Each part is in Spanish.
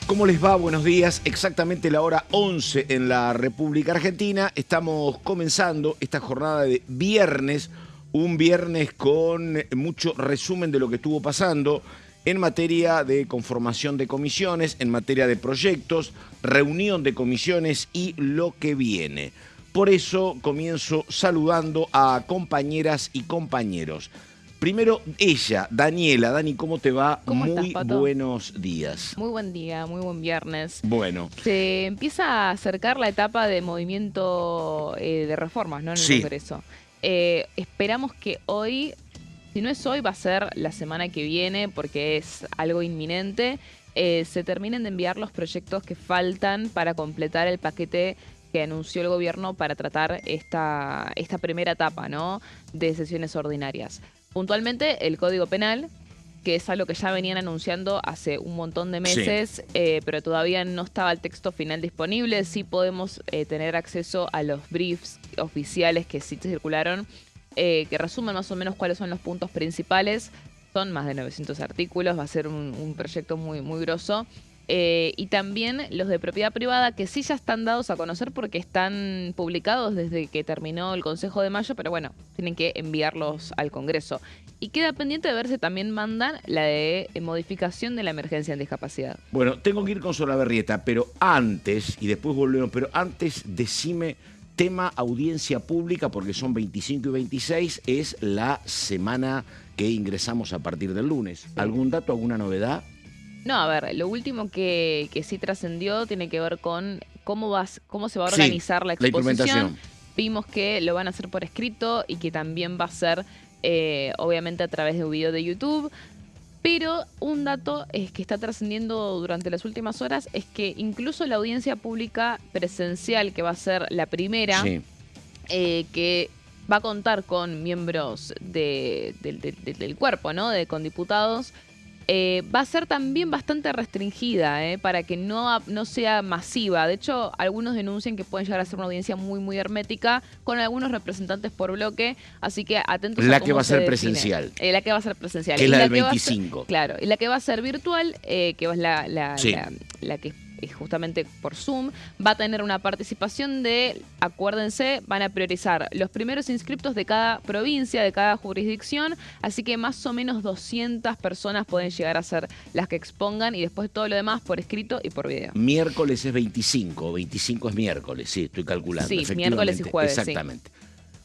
¿Cómo les va? Buenos días. Exactamente la hora 11 en la República Argentina. Estamos comenzando esta jornada de viernes, un viernes con mucho resumen de lo que estuvo pasando en materia de conformación de comisiones, en materia de proyectos, reunión de comisiones y lo que viene. Por eso comienzo saludando a compañeras y compañeros. Primero ella, Daniela. Dani, ¿cómo te va? ¿Cómo estás, Muy Pato? buenos días. Muy buen día, muy buen viernes. Bueno, Se empieza a acercar la etapa de movimiento de reformas, ¿no? En el sí, Congreso. Esperamos que hoy, si no es hoy, va a ser la semana que viene, porque es algo inminente, se terminen de enviar los proyectos que faltan para completar el paquete que anunció el gobierno para tratar esta primera etapa, ¿no? De sesiones ordinarias. Puntualmente, el Código Penal, que es algo que ya venían anunciando hace un montón de sí. meses, pero todavía no estaba el texto final disponible. Sí podemos tener acceso a los briefs oficiales que sí circularon, que resumen más o menos cuáles son los puntos principales. Son más de 900 artículos, va a ser un proyecto muy, muy grosso. Y también los de propiedad privada, que sí ya están dados a conocer porque están publicados desde que terminó el Consejo de Mayo, pero bueno, tienen que enviarlos al Congreso. Y queda pendiente de ver si también mandan la de modificación de la emergencia en discapacidad. Bueno, tengo que ir con Solabarrieta, pero antes, y después volvemos, pero antes decime tema audiencia pública, porque son 25 y 26, es la semana que ingresamos a partir del lunes. Sí. ¿Algún dato, alguna novedad? No, a ver, lo último que sí trascendió tiene que ver con cómo se va a Sí, organizar la la exposición. implementación. Vimos que lo van a hacer por escrito y que también va a ser, obviamente, a través de un video de YouTube. Pero un dato es que está trascendiendo durante las últimas horas es que incluso la audiencia pública presencial, que va a ser la primera, Sí. que va a contar con miembros del cuerpo, ¿no? Con diputados, va a ser también bastante restringida, para que no sea masiva. De hecho, algunos denuncian que pueden llegar a ser una audiencia muy, muy hermética, con algunos representantes por bloque, así que atentos La a que cómo va a se ser define. presencial. La que va a ser presencial. Que es Y la del que va a ser- 25. claro, y la que va a ser virtual, que es Sí. la que es justamente por Zoom, va a tener una participación acuérdense, van a priorizar los primeros inscriptos de cada provincia, de cada jurisdicción, así que más o menos 200 personas pueden llegar a ser las que expongan y después todo lo demás por escrito y por video. Miércoles es 25, 25 es miércoles, sí, estoy calculando. Sí, Efectivamente, miércoles y jueves, sí. exactamente.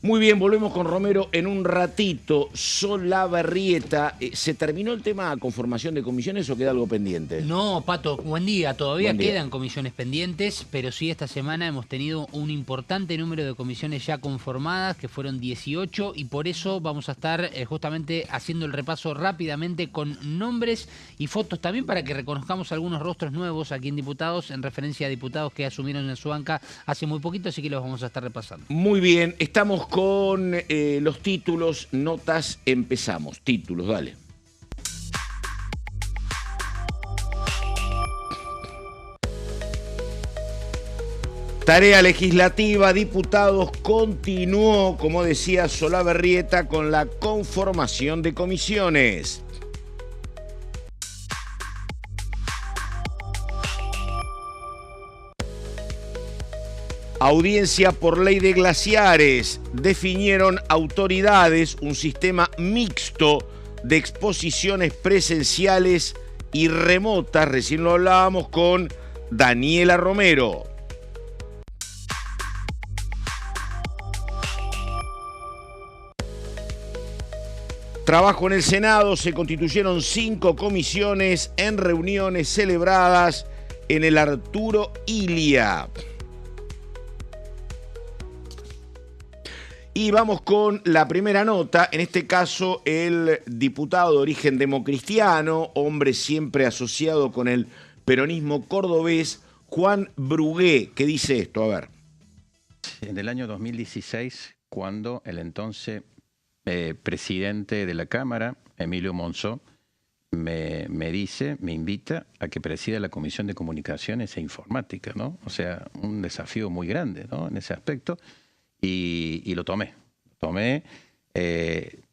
Muy bien, volvemos con Romero en un ratito. Solabarrieta, ¿se terminó el tema conformación de comisiones o queda algo pendiente? No, Pato, buen día. Todavía Buen día. quedan comisiones pendientes, pero sí esta semana hemos tenido un importante número de comisiones ya conformadas, que fueron 18, y por eso vamos a estar justamente haciendo el repaso rápidamente con nombres y fotos también para que reconozcamos algunos rostros nuevos aquí en Diputados, en referencia a diputados que asumieron en su banca hace muy poquito, así que los vamos a estar repasando. Muy bien, estamos con los títulos, notas, empezamos. Títulos, dale. Tarea legislativa, diputados, continuó, como decía Solabarrieta, con la conformación de comisiones. Audiencia por ley de glaciares. Definieron autoridades un sistema mixto de exposiciones presenciales y remotas. Recién lo hablábamos con Daniela Romero. Trabajo en el Senado. Se constituyeron 5 comisiones en reuniones celebradas en el Arturo Illia. Y vamos con la primera nota, en este caso el diputado de origen democristiano, hombre siempre asociado con el peronismo cordobés, Juan Brugué, que dice esto, a ver. En el año 2016, cuando el entonces presidente de la Cámara, Emilio Monzó, me invita a que presida la Comisión de Comunicaciones e Informática, ¿no? O sea, un desafío muy grande, ¿no? En ese aspecto. Y lo tomé.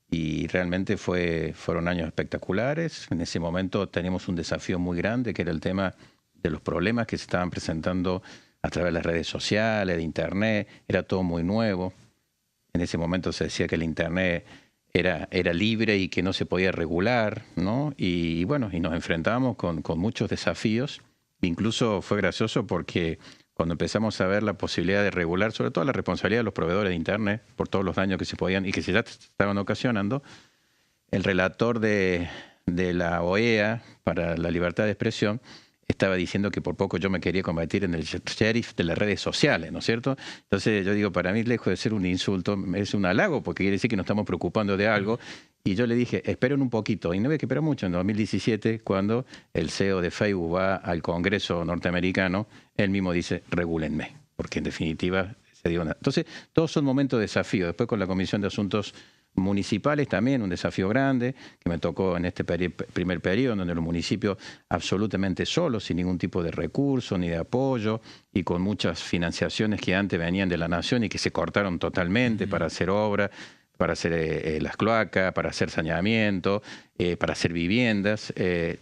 Y realmente fueron años espectaculares. En ese momento teníamos un desafío muy grande, que era el tema los problemas que se estaban presentando a través de las redes sociales, de Internet. Era todo muy nuevo. En ese momento se decía que el Internet era libre y que no se podía regular, ¿no? Y bueno, y nos enfrentábamos con muchos desafíos. Incluso fue gracioso porque cuando empezamos a ver la posibilidad de regular, sobre todo la responsabilidad de los proveedores de Internet, por todos los daños que se podían y que se ya estaban ocasionando, el relator de la OEA para la libertad de expresión estaba diciendo que por poco yo me quería convertir en el sheriff de las redes sociales, ¿no es cierto? Entonces yo digo, para mí, lejos de ser un insulto, es un halago, porque quiere decir que nos estamos preocupando de algo. Y yo le dije, esperen un poquito. Y no había que esperar mucho. En 2017, cuando el CEO de Facebook va al Congreso norteamericano, él mismo dice, regúlenme, porque en definitiva se dio una... Entonces, todos son momentos de desafío. Después con la Comisión de Asuntos Municipales también, un desafío grande que me tocó en este primer periodo, donde los municipios absolutamente solos, sin ningún tipo de recurso ni de apoyo y con muchas financiaciones que antes venían de la nación y que se cortaron totalmente para hacer obras, para hacer las cloacas, para hacer saneamiento, para hacer viviendas.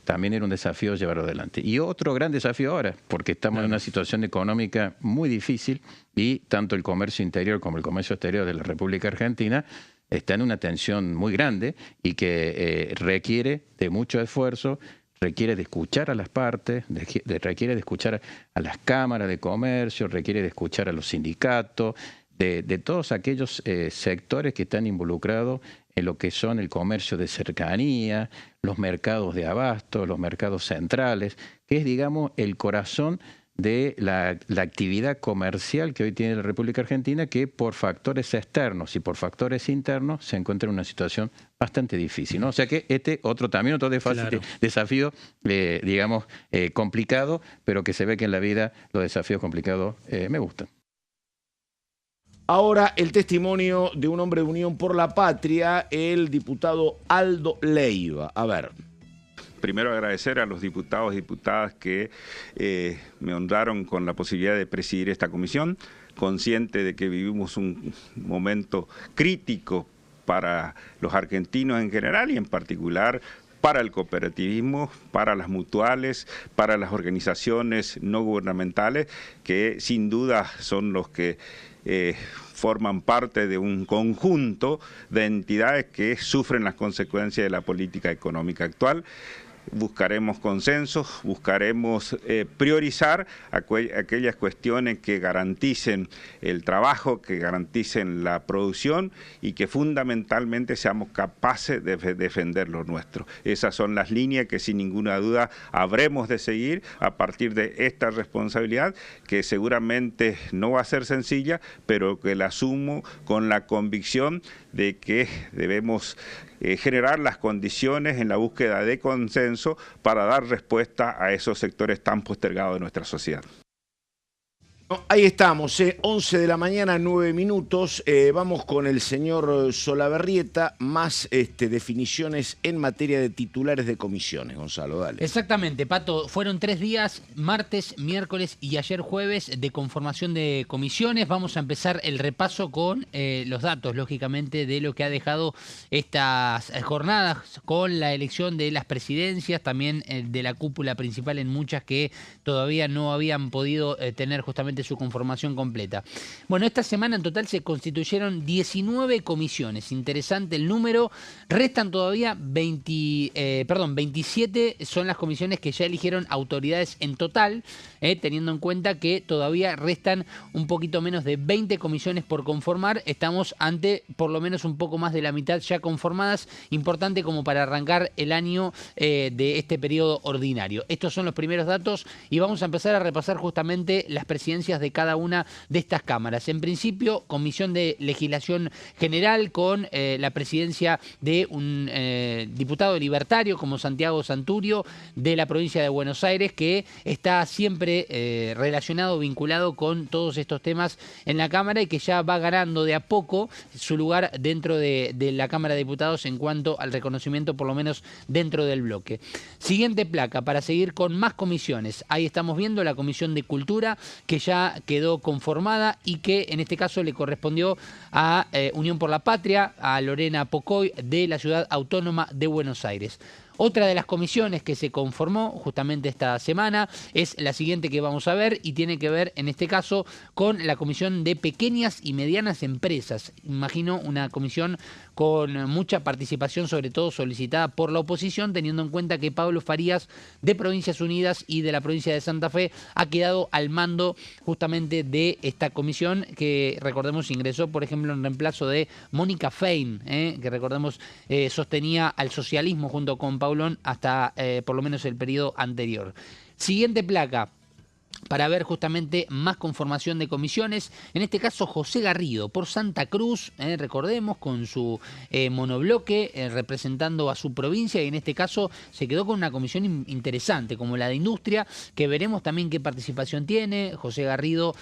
También era un desafío llevarlo adelante. Y otro gran desafío ahora, porque estamos en una situación económica muy difícil y tanto el comercio interior como el comercio exterior de la República Argentina está en una tensión muy grande y que requiere de mucho esfuerzo, requiere de escuchar a las partes, requiere de escuchar a las cámaras de comercio, requiere de escuchar a los sindicatos, de todos aquellos sectores que están involucrados en lo que son el comercio de cercanía, los mercados de abasto, los mercados centrales, que es, digamos, el corazón de la actividad comercial que hoy tiene la República Argentina, que por factores externos y por factores internos se encuentra en una situación bastante difícil, ¿no? O sea que otro desafío, digamos, complicado, pero que se ve que en la vida los desafíos complicados me gustan. Ahora el testimonio de un hombre de Unión por la Patria, el diputado Aldo Leiva. A ver. Primero agradecer a los diputados y diputadas que me honraron con la posibilidad de presidir esta comisión, consciente de que vivimos un momento crítico para los argentinos en general y en particular para el cooperativismo, para las mutuales, para las organizaciones no gubernamentales, que sin duda son los que forman parte de un conjunto de entidades que sufren las consecuencias de la política económica actual. Buscaremos consensos, buscaremos priorizar aquellas cuestiones que garanticen el trabajo, que garanticen la producción y que fundamentalmente seamos capaces de defender lo nuestro. Esas son las líneas que sin ninguna duda habremos de seguir a partir de esta responsabilidad, que seguramente no va a ser sencilla, pero que la asumo con la convicción de que debemos generar las condiciones en la búsqueda de consenso para dar respuesta a esos sectores tan postergados de nuestra sociedad. Ahí estamos, 11 de la mañana, 9 minutos. Vamos con el señor Solaberrieta, más definiciones en materia de titulares de comisiones. Gonzalo, dale. Exactamente, Pato. Fueron 3 días, martes, miércoles y ayer jueves, de conformación de comisiones. Vamos a empezar el repaso con los datos, lógicamente, de lo que ha dejado estas jornadas con la elección de las presidencias, también de la cúpula principal en muchas que todavía no habían podido tener justamente su conformación completa. Bueno, esta semana en total se constituyeron 19 comisiones. Interesante el número. Restan todavía 27 son las comisiones que ya eligieron autoridades en total, teniendo en cuenta que todavía restan un poquito menos de 20 comisiones por conformar. Estamos ante por lo menos un poco más de la mitad ya conformadas. Importante como para arrancar el año de este periodo ordinario. Estos son los primeros datos y vamos a empezar a repasar justamente las presidencias de cada una de estas cámaras. En principio, Comisión de Legislación General con la presidencia de un diputado libertario como Santiago Santurio de la provincia de Buenos Aires, que está siempre relacionado, vinculado con todos estos temas en la Cámara y que ya va ganando de a poco su lugar dentro de la Cámara de Diputados en cuanto al reconocimiento, por lo menos dentro del bloque. Siguiente placa para seguir con más comisiones. Ahí estamos viendo la Comisión de Cultura, que ya quedó conformada y que en este caso le correspondió a Unión por la Patria, a Lorena Pocoy de la Ciudad Autónoma de Buenos Aires. Otra de las comisiones que se conformó justamente esta semana es la siguiente que vamos a ver y tiene que ver en este caso con la Comisión de Pequeñas y Medianas Empresas. Imagino una comisión con mucha participación, sobre todo solicitada por la oposición, teniendo en cuenta que Pablo Farías de Provincias Unidas y de la provincia de Santa Fe ha quedado al mando justamente de esta comisión que, recordemos, ingresó, por ejemplo, en reemplazo de Mónica Fein, que recordemos sostenía al socialismo junto con Paulón hasta por lo menos el periodo anterior. Siguiente placa, para ver justamente más conformación de comisiones, en este caso José Garrido por Santa Cruz, recordemos, con su monobloque representando a su provincia, y en este caso se quedó con una comisión interesante como la de Industria, que veremos también qué participación tiene. José Garrido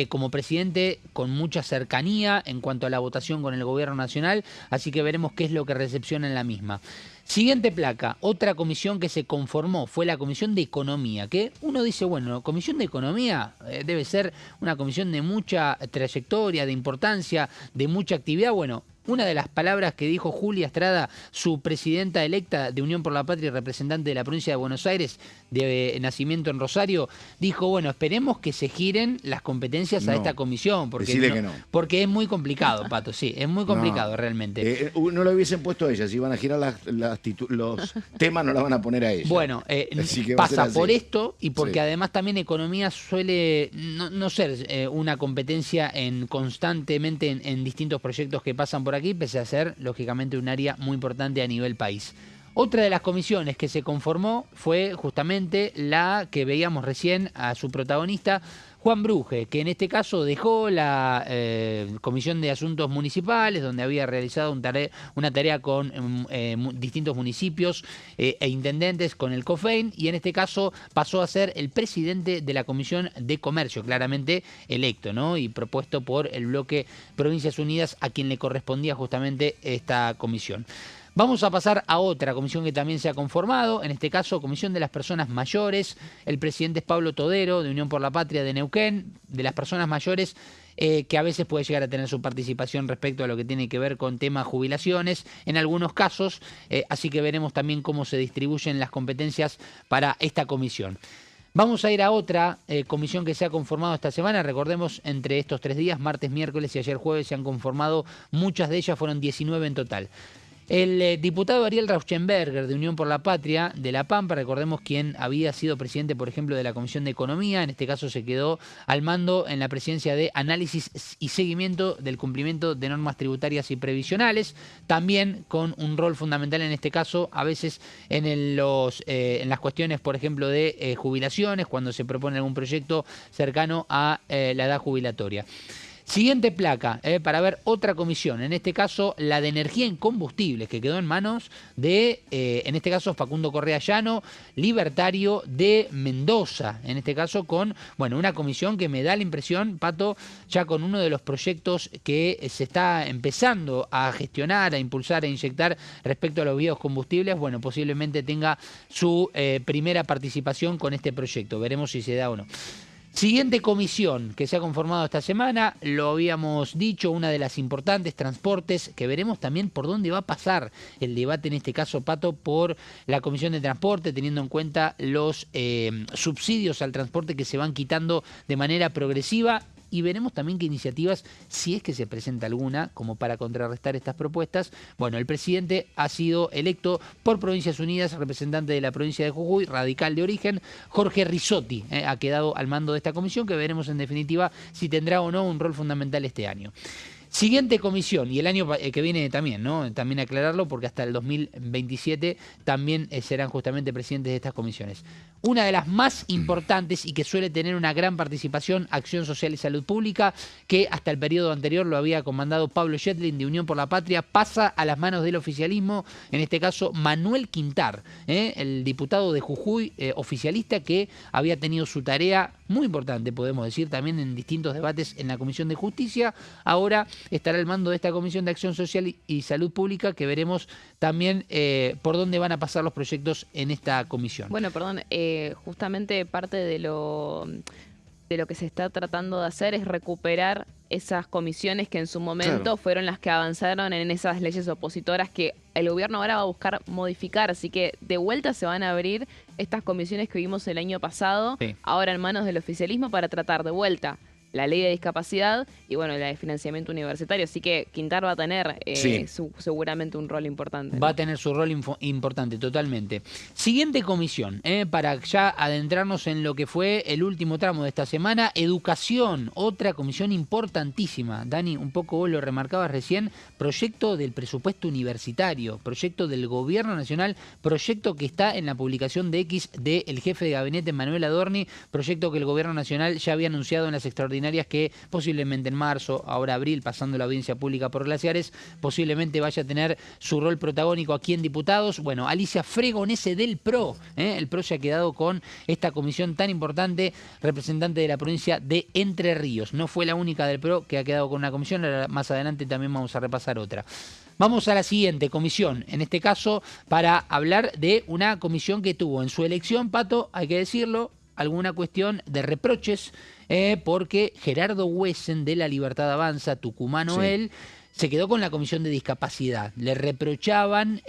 como presidente con mucha cercanía en cuanto a la votación con el gobierno nacional, así que veremos qué es lo que recepciona en la misma. Siguiente placa, otra comisión que se conformó fue la Comisión de Economía, que uno dice, bueno, Comisión de Economía debe ser una comisión de mucha trayectoria, de importancia, de mucha actividad. Bueno, una de las palabras que dijo Julia Estrada, su presidenta electa de Unión por la Patria y representante de la provincia de Buenos Aires, de nacimiento en Rosario, dijo, bueno, esperemos que se giren las competencias a esta comisión, porque es muy complicado, Pato, sí, es muy complicado realmente. No lo hubiesen puesto a ella, si iban a girar los temas no la van a poner a ella. Bueno, pasa por esto y porque además también economía suele no ser una competencia constantemente en distintos proyectos que pasan por aquí, pese a ser, lógicamente, un área muy importante a nivel país. Otra de las comisiones que se conformó fue justamente la que veíamos recién a su protagonista, Juan Bruje, que en este caso dejó la Comisión de Asuntos Municipales, donde había realizado una tarea con distintos municipios e intendentes con el COFEIN, y en este caso pasó a ser el presidente de la Comisión de Comercio, claramente electo, ¿no? Y propuesto por el bloque Provincias Unidas, a quien le correspondía justamente esta comisión. Vamos a pasar a otra comisión que también se ha conformado, en este caso Comisión de las Personas Mayores. El presidente es Pablo Todero, de Unión por la Patria de Neuquén, de las personas mayores, que a veces puede llegar a tener su participación respecto a lo que tiene que ver con temas jubilaciones, en algunos casos, así que veremos también cómo se distribuyen las competencias para esta comisión. Vamos a ir a otra comisión que se ha conformado esta semana. Recordemos, entre estos 3 días, martes, miércoles y ayer jueves, se han conformado, muchas de ellas fueron 19 en total. El diputado Ariel Rauschenberger, de Unión por la Patria, de La Pampa, recordemos quien había sido presidente, por ejemplo, de la Comisión de Economía, en este caso se quedó al mando en la presidencia de Análisis y Seguimiento del Cumplimiento de Normas Tributarias y Previsionales, también con un rol fundamental en este caso, a veces en las cuestiones, por ejemplo, de jubilaciones, cuando se propone algún proyecto cercano a la edad jubilatoria. Siguiente placa, para ver otra comisión, en este caso la de energía en combustibles, que quedó en manos de, en este caso, Facundo Correa Llano, libertario de Mendoza, en este caso con, bueno, una comisión que me da la impresión, Pato, ya con uno de los proyectos que se está empezando a gestionar, a impulsar, a inyectar respecto a los biocombustibles, bueno, posiblemente tenga su primera participación con este proyecto, veremos si se da o no. Siguiente comisión que se ha conformado esta semana, lo habíamos dicho, una de las importantes, transportes, que veremos también por dónde va a pasar el debate, en este caso, Pato, por la Comisión de Transporte, teniendo en cuenta los subsidios al transporte que se van quitando de manera progresiva. Y veremos también qué iniciativas, si es que se presenta alguna, como para contrarrestar estas propuestas. Bueno, el presidente ha sido electo por Provincias Unidas, representante de la provincia de Jujuy, radical de origen. Jorge Risotti ha quedado al mando de esta comisión, que veremos en definitiva si tendrá o no un rol fundamental este año. Siguiente comisión, y el año que viene también, ¿no? También aclararlo, porque hasta el 2027 también serán justamente presidentes de estas comisiones. Una de las más importantes y que suele tener una gran participación, Acción Social y Salud Pública, que hasta el periodo anterior lo había comandado Pablo Yetlin de Unión por la Patria, pasa a las manos del oficialismo, en este caso Manuel Quintar, el diputado de Jujuy, oficialista, que había tenido su tarea muy importante, podemos decir, también en distintos debates en la Comisión de Justicia. Ahora estará al mando de esta Comisión de Acción Social y Salud Pública, que veremos también por dónde van a pasar los proyectos en esta comisión. Bueno, perdón, justamente parte de lo que se está tratando de hacer es recuperar esas comisiones que en su momento fueron las que avanzaron en esas leyes opositoras que el gobierno ahora va a buscar modificar, así que de vuelta se van a abrir estas comisiones que vimos el año pasado, Sí. ahora en manos del oficialismo, para tratar de vuelta la ley de discapacidad y bueno, la de financiamiento universitario. Así que Quintar va a tener Sí. seguramente un rol importante, ¿no? Va a tener su rol importante, totalmente. Siguiente comisión, para ya adentrarnos en lo que fue el último tramo de esta semana, educación, otra comisión importantísima. Dani, un poco vos lo remarcabas recién, proyecto del presupuesto universitario, proyecto del gobierno nacional, proyecto que está en la publicación de X del jefe de gabinete Manuel Adorni, proyecto que el gobierno nacional ya había anunciado en las extraordinarias que posiblemente en marzo, ahora abril, pasando la audiencia pública por glaciares, posiblemente vaya a tener su rol protagónico aquí en diputados. Bueno, Alicia Fregonese del PRO, el PRO se ha quedado con esta comisión tan importante, representante de la provincia de Entre Ríos. No fue la única del PRO que ha quedado con una comisión, ahora más adelante también vamos a repasar otra. Vamos a la siguiente comisión, en este caso para hablar de una comisión que tuvo en su elección, Pato, hay que decirlo, alguna cuestión de reproches, porque Gerardo Huesen de La Libertad Avanza, tucumano Sí. él, se quedó con la comisión de discapacidad. Le reprochaban,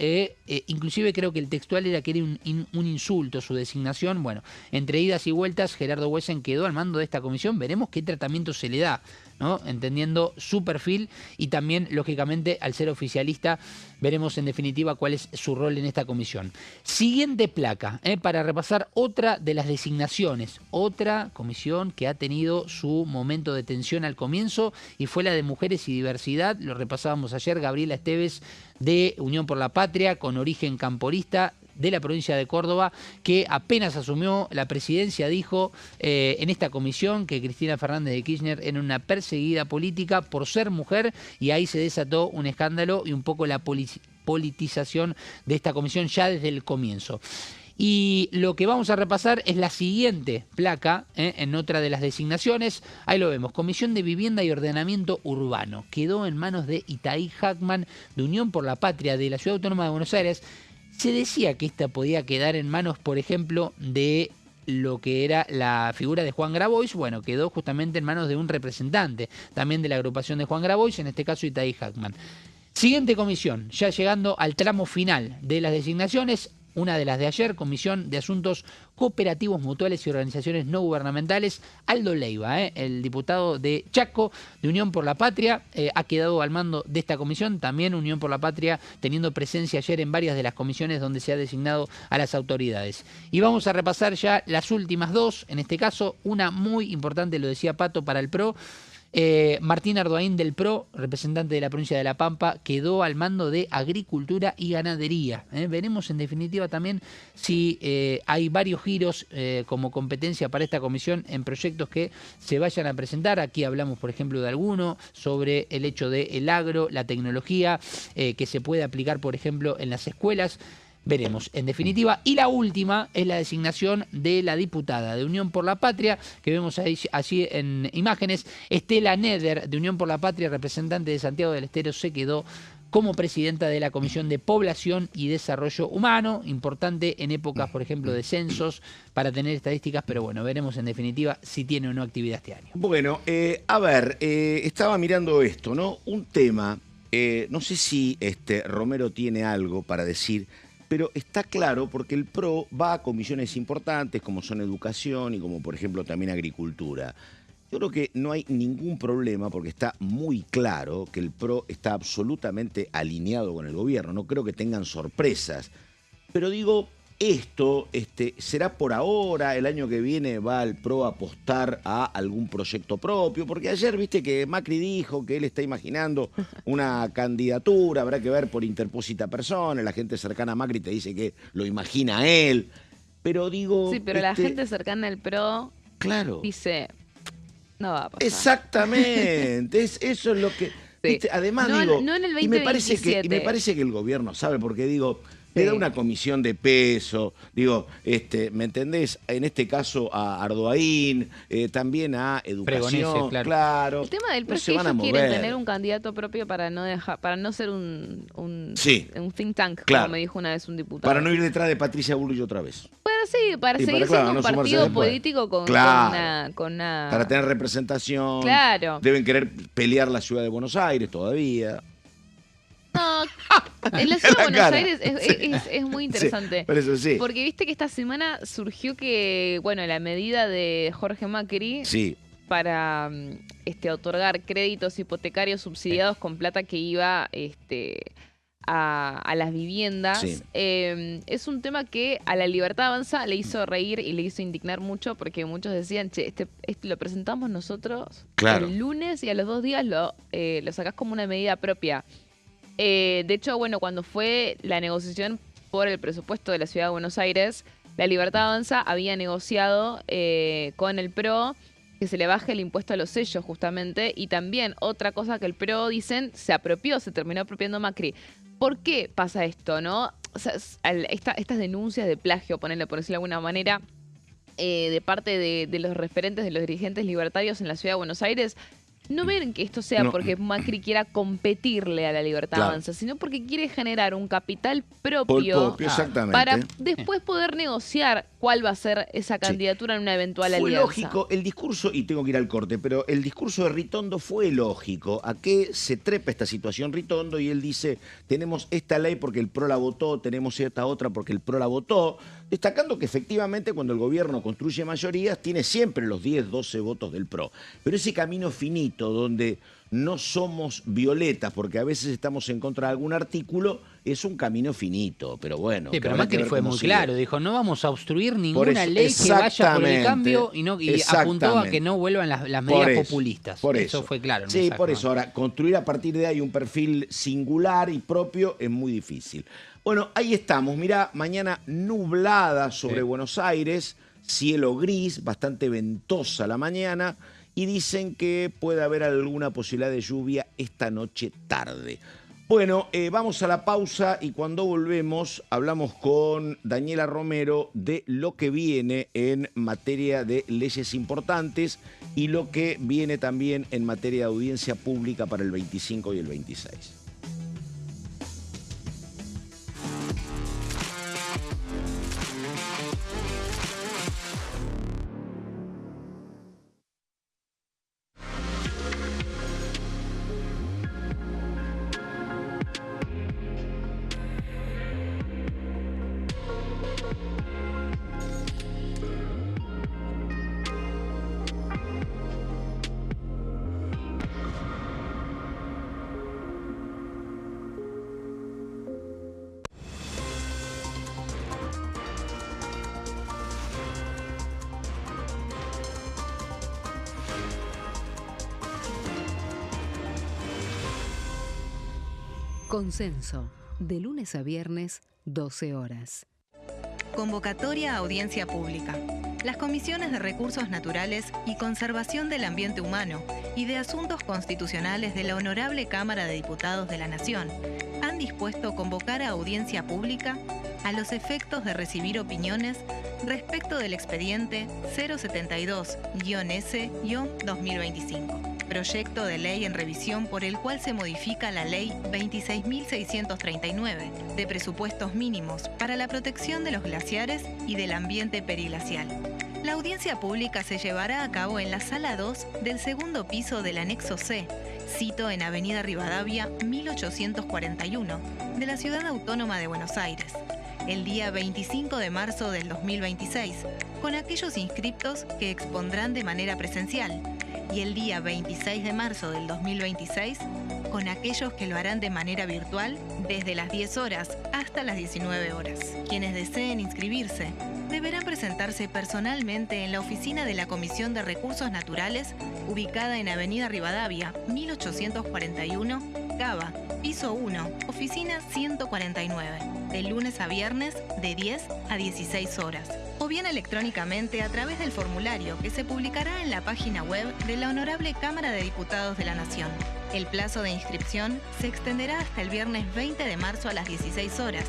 inclusive creo que el textual era que era un insulto su designación. Bueno, entre idas y vueltas, Gerardo Huesen quedó al mando de esta comisión. Veremos qué tratamiento se le da, ¿no? Entendiendo su perfil y también, lógicamente, al ser oficialista, veremos en definitiva cuál es su rol en esta comisión. Siguiente placa, para repasar otra de las designaciones, otra comisión que ha tenido su momento de tensión al comienzo y fue la de Mujeres y Diversidad. Lo repasábamos ayer, Gabriela Esteves de Unión por la Patria, con origen camporista, de la provincia de Córdoba, que apenas asumió la presidencia, dijo en esta comisión que Cristina Fernández de Kirchner era una perseguida política por ser mujer, y ahí se desató un escándalo y un poco la politización de esta comisión ya desde el comienzo. Y lo que vamos a repasar es la siguiente placa, en otra de las designaciones. Ahí lo vemos, Comisión de Vivienda y Ordenamiento Urbano. Quedó en manos de Itaí Hackman, de Unión por la Patria, de la Ciudad Autónoma de Buenos Aires. Se decía que esta podía quedar en manos, por ejemplo, de lo que era la figura de Juan Grabois. Bueno, quedó justamente en manos de un representante también de la agrupación de Juan Grabois, en este caso Itaí Hackman. Siguiente comisión, ya llegando al tramo final de las designaciones, una de las de ayer, Comisión de Asuntos Cooperativos Mutuales y Organizaciones No Gubernamentales. Aldo Leiva, el diputado de Chaco, de Unión por la Patria, ha quedado al mando de esta comisión. También Unión por la Patria teniendo presencia ayer en varias de las comisiones donde se ha designado a las autoridades. Y vamos a repasar ya las últimas dos, en este caso una muy importante, lo decía Pato, para el PRO. Martín Ardoaín del PRO, representante de la provincia de La Pampa, quedó al mando de Agricultura y Ganadería. Veremos en definitiva también si hay varios giros como competencia para esta comisión en proyectos que se vayan a presentar. Aquí hablamos, por ejemplo, de alguno sobre el hecho del agro, la tecnología que se puede aplicar, por ejemplo, en las escuelas. Veremos, en definitiva. Y la última es la designación de la diputada de Unión por la Patria, que vemos allí en imágenes. Estela Neder, de Unión por la Patria, representante de Santiago del Estero, se quedó como presidenta de la Comisión de Población y Desarrollo Humano, importante en épocas, por ejemplo, de censos, para tener estadísticas, pero bueno, veremos en definitiva si tiene o no actividad este año. Bueno, a ver, estaba mirando esto, ¿no? Un tema, no sé si Romero tiene algo para decir, pero está claro porque el PRO va a comisiones importantes como son educación y como por ejemplo también agricultura. Yo creo que no hay ningún problema porque está muy claro que el PRO está absolutamente alineado con el gobierno. No creo que tengan sorpresas. Pero digo, esto será por ahora, el año que viene va el PRO a apostar a algún proyecto propio, porque ayer viste que Macri dijo que él está imaginando una candidatura, habrá que ver por interpósita persona, la gente cercana a Macri te dice que lo imagina a él, pero digo... Sí, pero la gente cercana al PRO claro, dice, no va a pasar. exactamente, eso es lo que... Sí. ¿viste? Además No, digo, no en el y me parece que 2027. el gobierno sabe, porque digo... Le da Sí. una comisión de peso, digo, ¿me entendés? En este caso a Ardoaín, también a educación, Fregonese, claro. El tema del PRO No es se que van a ellos quieren mover. tener un candidato propio para no dejar, para no ser un Sí. think tank, Claro. como me dijo una vez un diputado. Para no ir detrás de Patricia Bullrich otra vez. Para sí, para Y seguir para, claro, siendo no un sumarse partido después. político con Claro. una... Para tener representación. Claro. Deben querer pelear la ciudad de Buenos Aires todavía. No, En la ciudad de La Buenos cara. Aires es muy interesante. Sí, por eso sí. Porque viste que esta semana surgió que, bueno, la medida de Jorge Macri Sí, para otorgar créditos hipotecarios subsidiados con plata que iba a las viviendas. Sí. Es un tema que a la Libertad Avanza le hizo reír y le hizo indignar mucho porque muchos decían, che, lo presentamos nosotros Claro. el lunes y a los 2 días lo sacás como una medida propia. De hecho, bueno, cuando fue la negociación por el presupuesto de la Ciudad de Buenos Aires, la Libertad Avanza había negociado con el PRO que se le baje el impuesto a los sellos justamente, y también otra cosa que el PRO dicen se terminó apropiando Macri. ¿Por qué pasa esto, no? O sea, estas denuncias de plagio, por decirlo de alguna manera, de parte de los referentes, de los dirigentes libertarios en la Ciudad de Buenos Aires, no ven que esto sea No. porque Macri quiera competirle a la Libertad Claro. Avanza, sino porque quiere generar un capital propio exactamente. para después poder negociar cuál va a ser esa candidatura en una eventual Fue alianza. lógico el discurso, y tengo que ir al corte, pero el discurso de Ritondo fue lógico. ¿A qué se trepa esta situación Ritondo? Y él dice, tenemos esta ley porque el PRO la votó, tenemos esta otra porque el PRO la votó, destacando que efectivamente cuando el gobierno construye mayorías tiene siempre los 10, 12 votos del PRO. Pero ese camino finito donde no somos violetas porque a veces estamos en contra de algún artículo, es un camino finito, pero bueno. Sí, que pero habrá que Macri ver fue cómo muy sigue. claro, dijo, no vamos a obstruir Por ninguna eso, ley que vaya por el exactamente, cambio y apuntó a que exactamente. no vuelvan las Por medidas eso, populistas. por Eso fue claro. el Sí, mensaje, por ¿no? eso. Ahora, construir a partir de ahí un perfil singular y propio es muy difícil. Bueno, ahí estamos. Mirá, mañana nublada sobre Sí. Buenos Aires, cielo gris, bastante ventosa la mañana, y dicen que puede haber alguna posibilidad de lluvia esta noche tarde. Bueno, vamos a la pausa y cuando volvemos hablamos con Daniela Romero de lo que viene en materia de leyes importantes y lo que viene también en materia de audiencia pública para el 25 y el 26. Consenso, de lunes a viernes, 12 horas. Convocatoria a audiencia pública. Las comisiones de Recursos Naturales y Conservación del Ambiente Humano y de Asuntos Constitucionales de la Honorable Cámara de Diputados de la Nación han dispuesto convocar a audiencia pública a los efectos de recibir opiniones respecto del expediente 072-S-2025. Proyecto de ley en revisión por el cual se modifica la Ley 26.639 de presupuestos mínimos para la protección de los glaciares y del ambiente periglacial. La audiencia pública se llevará a cabo en la Sala 2 del segundo piso del Anexo C, sito en Avenida Rivadavia 1841, de la Ciudad Autónoma de Buenos Aires, el día 25 de marzo del 2026, con aquellos inscriptos que expondrán de manera presencial, y el día 26 de marzo del 2026, con aquellos que lo harán de manera virtual desde las 10 horas hasta las 19 horas. Quienes deseen inscribirse deberán presentarse personalmente en la oficina de la Comisión de Recursos Naturales, ubicada en Avenida Rivadavia, 1841, Cava, piso 1, oficina 149, de lunes a viernes de 10 a 16 horas. O bien electrónicamente a través del formulario que se publicará en la página web de la Honorable Cámara de Diputados de la Nación. El plazo de inscripción se extenderá hasta el viernes 20 de marzo a las 16 horas,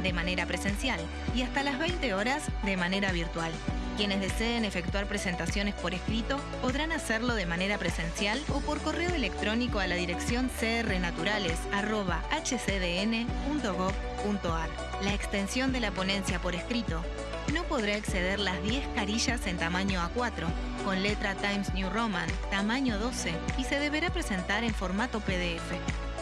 de manera presencial, y hasta las 20 horas de manera virtual. Quienes deseen efectuar presentaciones por escrito podrán hacerlo de manera presencial o por correo electrónico a la dirección crnaturales@hcdn.gov.ar. La extensión de la ponencia por escrito no podrá exceder las 10 carillas en tamaño A4, con letra Times New Roman, tamaño 12, y se deberá presentar en formato PDF.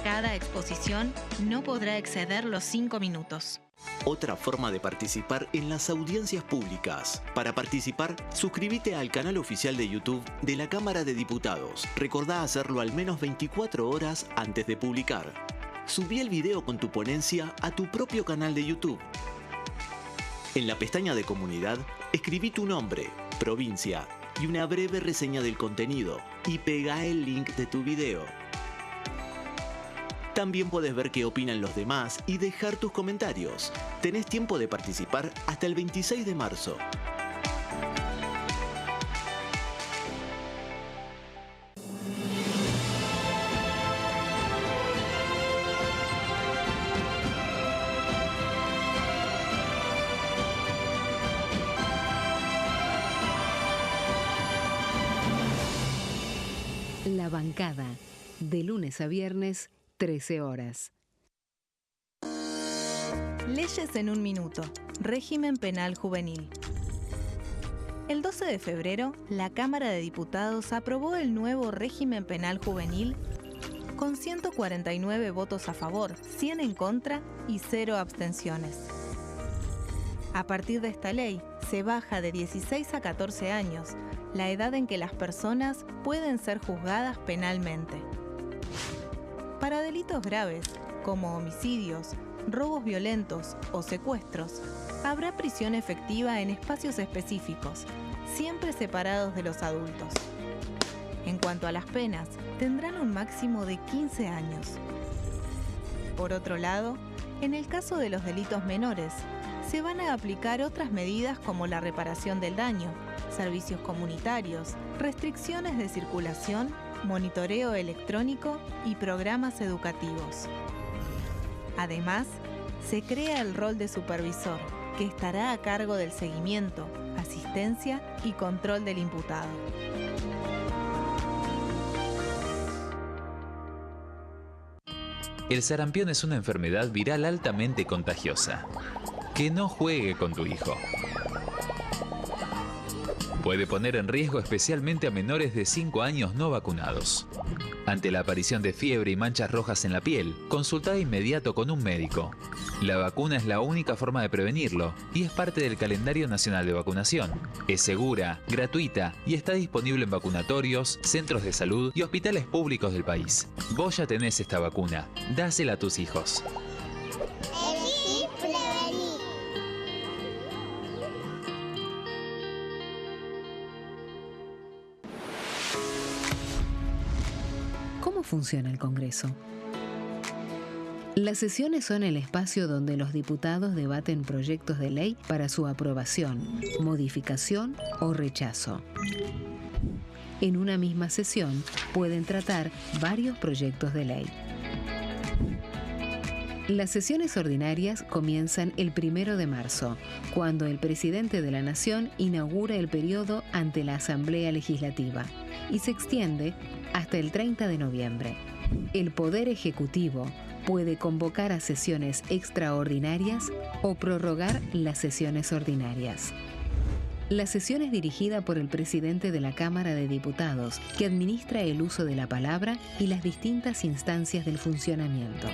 Cada exposición no podrá exceder los 5 minutos. Otra forma de participar en las audiencias públicas. Para participar, suscríbete al canal oficial de YouTube de la Cámara de Diputados. Recordá hacerlo al menos 24 horas antes de publicar. Subí el video con tu ponencia a tu propio canal de YouTube. En la pestaña de Comunidad, escribí tu nombre, provincia y una breve reseña del contenido y pegá el link de tu video. También podés ver qué opinan los demás y dejar tus comentarios. Tenés tiempo de participar hasta el 26 de marzo. La bancada, de lunes a viernes, 13 horas. Leyes en un minuto. Régimen penal juvenil. El 12 de febrero, la Cámara de Diputados aprobó el nuevo régimen penal juvenil con 149 votos a favor, 100 en contra y 0 abstenciones. A partir de esta ley, se baja de 16 a 14 años la edad en que las personas pueden ser juzgadas penalmente. Para delitos graves, como homicidios, robos violentos o secuestros, habrá prisión efectiva en espacios específicos, siempre separados de los adultos. En cuanto a las penas, tendrán un máximo de 15 años. Por otro lado, en el caso de los delitos menores, se van a aplicar otras medidas como la reparación del daño, servicios comunitarios, restricciones de circulación, monitoreo electrónico y programas educativos. Además, se crea el rol de supervisor, que estará a cargo del seguimiento, asistencia y control del imputado. El sarampión es una enfermedad viral altamente contagiosa. Que no juegue con tu hijo. Puede poner en riesgo especialmente a menores de 5 años no vacunados. Ante la aparición de fiebre y manchas rojas en la piel, consulta de inmediato con un médico. La vacuna es la única forma de prevenirlo y es parte del calendario nacional de vacunación. Es segura, gratuita y está disponible en vacunatorios, centros de salud y hospitales públicos del país. Vos ya tenés esta vacuna. Dásela a tus hijos. ¿Cómo funciona el Congreso? Las sesiones son el espacio donde los diputados debaten proyectos de ley para su aprobación, modificación o rechazo. En una misma sesión pueden tratar varios proyectos de ley. Las sesiones ordinarias comienzan el 1 de marzo, cuando el presidente de la Nación inaugura el periodo ante la Asamblea Legislativa y se extiende hasta el 30 de noviembre. El Poder Ejecutivo puede convocar a sesiones extraordinarias o prorrogar las sesiones ordinarias. La sesión es dirigida por el presidente de la Cámara de Diputados, que administra el uso de la palabra y las distintas instancias del funcionamiento.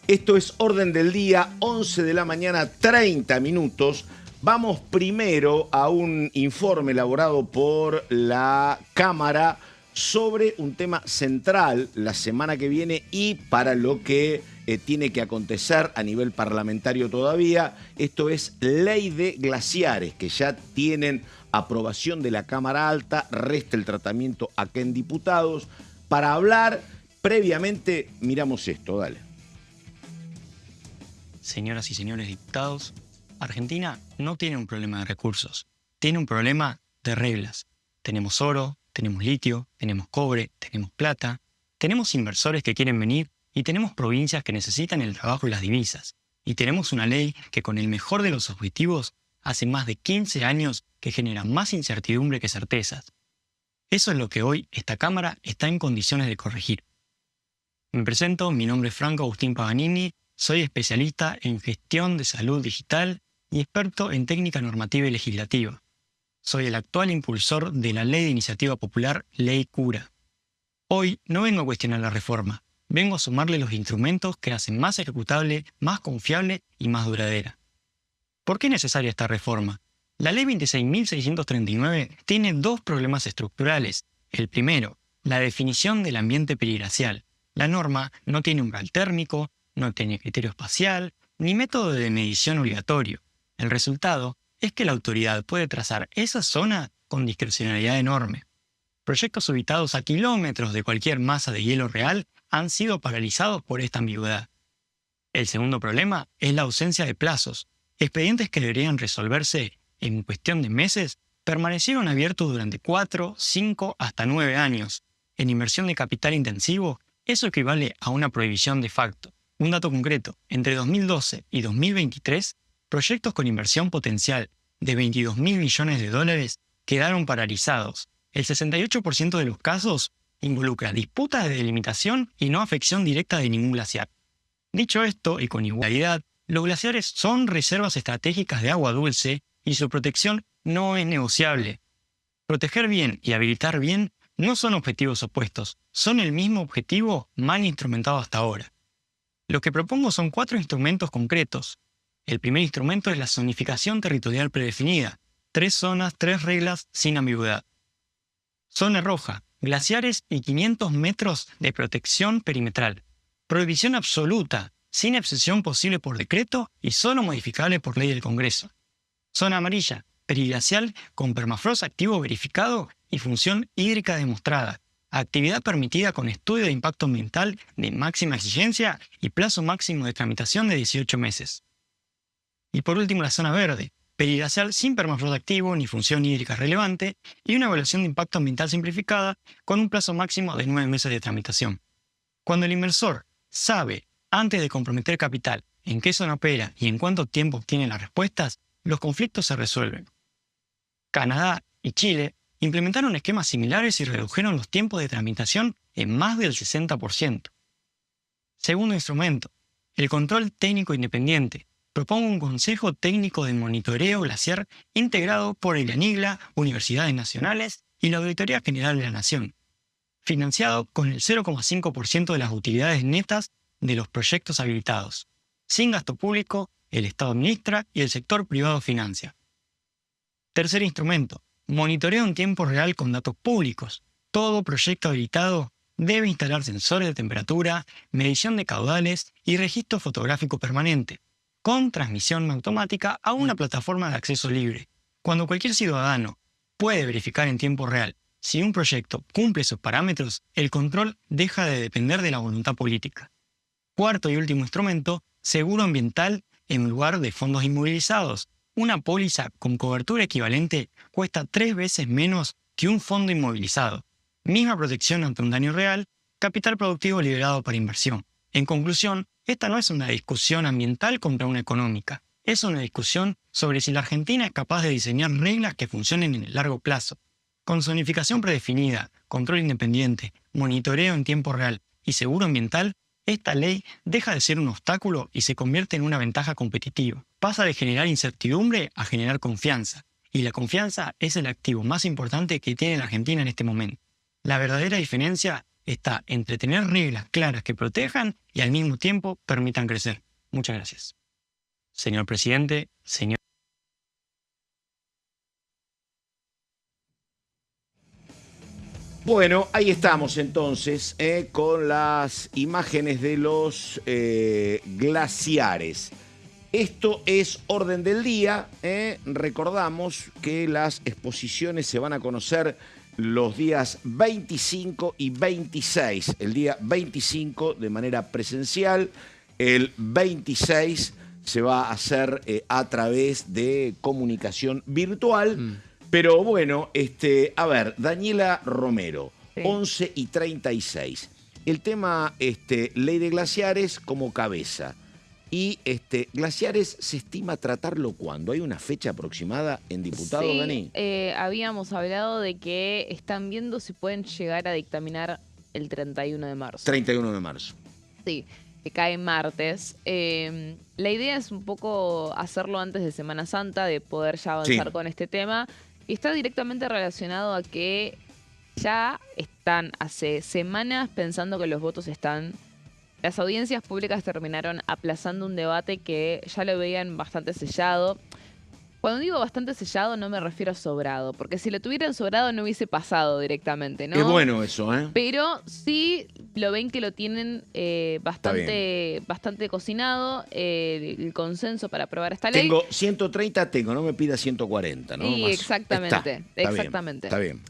Esto es Orden del Día, 11 de la mañana, 30 minutos. Vamos primero a un informe elaborado por la Cámara sobre un tema central la semana que viene y para lo que tiene que acontecer a nivel parlamentario todavía. Esto es ley de glaciares, que ya tienen aprobación de la Cámara Alta, resta el tratamiento acá en diputados. Para hablar, previamente, miramos esto, dale. Señoras y señores diputados, Argentina no tiene un problema de recursos, tiene un problema de reglas. Tenemos oro, tenemos litio, tenemos cobre, tenemos plata, tenemos inversores que quieren venir y tenemos provincias que necesitan el trabajo y las divisas. Y tenemos una ley que con el mejor de los objetivos hace más de 15 años que genera más incertidumbre que certezas. Eso es lo que hoy esta Cámara está en condiciones de corregir. Me presento, mi nombre es Franco Agustín Paganini, soy especialista en gestión de salud digital y experto en técnica normativa y legislativa. Soy el actual impulsor de la Ley de Iniciativa Popular Ley Cura. Hoy no vengo a cuestionar la reforma, vengo a sumarle los instrumentos que hacen más ejecutable, más confiable y más duradera. ¿Por qué es necesaria esta reforma? La Ley 26.639 tiene dos problemas estructurales. El primero, la definición del ambiente periglacial. La norma no tiene umbral térmico, no tiene criterio espacial, ni método de medición obligatorio. El resultado es que la autoridad puede trazar esa zona con discrecionalidad enorme. Proyectos ubicados a kilómetros de cualquier masa de hielo real han sido paralizados por esta ambigüedad. El segundo problema es la ausencia de plazos. Expedientes que deberían resolverse en cuestión de meses permanecieron abiertos durante 4, 5 hasta 9 años. En inversión de capital intensivo, eso equivale a una prohibición de facto. Un dato concreto, entre 2012 y 2023, proyectos con inversión potencial de $22.000 millones quedaron paralizados. El 68% de los casos involucra disputas de delimitación y no afección directa de ningún glaciar. Dicho esto, y con igualdad, los glaciares son reservas estratégicas de agua dulce y su protección no es negociable. Proteger bien y habilitar bien no son objetivos opuestos, son el mismo objetivo mal instrumentado hasta ahora. Lo que propongo son 4 instrumentos concretos. El primer instrumento es la zonificación territorial predefinida. 3 zonas, 3 reglas, sin ambigüedad. Zona roja, glaciares y 500 metros de protección perimetral. Prohibición absoluta, sin excepción posible por decreto y solo modificable por ley del Congreso. Zona amarilla, periglacial con permafrost activo verificado y función hídrica demostrada. Actividad permitida con estudio de impacto ambiental de máxima exigencia y plazo máximo de tramitación de 18 meses. Y por último la zona verde, periglacial sin permafrost activo ni función hídrica relevante y una evaluación de impacto ambiental simplificada con un plazo máximo de 9 meses de tramitación. Cuando el inversor sabe, antes de comprometer capital, en qué zona opera y en cuánto tiempo obtiene las respuestas, los conflictos se resuelven. Canadá y Chile implementaron esquemas similares y redujeron los tiempos de tramitación en más del 60%. Segundo instrumento, el control técnico independiente. Propongo un Consejo Técnico de Monitoreo Glaciar integrado por el ANIGLA, universidades nacionales y la Auditoría General de la Nación, financiado con el 0,5% de las utilidades netas de los proyectos habilitados. Sin gasto público, el Estado administra y el sector privado financia. Tercer instrumento, monitoreo en tiempo real con datos públicos. Todo proyecto habilitado debe instalar sensores de temperatura, medición de caudales y registro fotográfico permanente, con transmisión automática a una plataforma de acceso libre. Cuando cualquier ciudadano puede verificar en tiempo real si un proyecto cumple sus parámetros, el control deja de depender de la voluntad política. Cuarto y último instrumento, seguro ambiental en lugar de fondos inmovilizados. Una póliza con cobertura equivalente cuesta 3 veces menos que un fondo inmovilizado. Misma protección ante un daño real, capital productivo liberado para inversión. En conclusión, esta no es una discusión ambiental contra una económica. Es una discusión sobre si la Argentina es capaz de diseñar reglas que funcionen en el largo plazo. Con zonificación predefinida, control independiente, monitoreo en tiempo real y seguro ambiental, esta ley deja de ser un obstáculo y se convierte en una ventaja competitiva. Pasa de generar incertidumbre a generar confianza. Y la confianza es el activo más importante que tiene la Argentina en este momento. La verdadera diferencia está entre tener reglas claras que protejan y al mismo tiempo permitan crecer. Muchas gracias. Señor presidente, señor Bueno, ahí estamos entonces con las imágenes de los glaciares. Esto es orden del día. Recordamos que las exposiciones se van a conocer los días 25 y 26. El día 25 de manera presencial, el 26 se va a hacer a través de comunicación virtual. Pero bueno, a ver, Daniela Romero, sí. 11:36. El tema ley de glaciares como cabeza. Y glaciares se estima tratarlo ¿cuándo? ¿Hay una fecha aproximada en diputados, sí, Dani? Habíamos hablado de que están viendo si pueden llegar a dictaminar el 31 de marzo. 31 de marzo. Sí, que cae martes. La idea es un poco hacerlo antes de Semana Santa, de poder ya avanzar con este tema. Y está directamente relacionado a que ya están hace semanas pensando que los votos están... Las audiencias públicas terminaron aplazando un debate que ya lo veían bastante sellado. Cuando digo bastante sellado no me refiero a sobrado, porque si lo tuvieran sobrado no hubiese pasado directamente, ¿no? Es bueno eso, ¿eh? Pero sí lo ven que lo tienen bastante cocinado, el consenso para aprobar esta ley. Tengo 130, no me pida 140, ¿no? Sí, más. exactamente, exactamente. Está bien.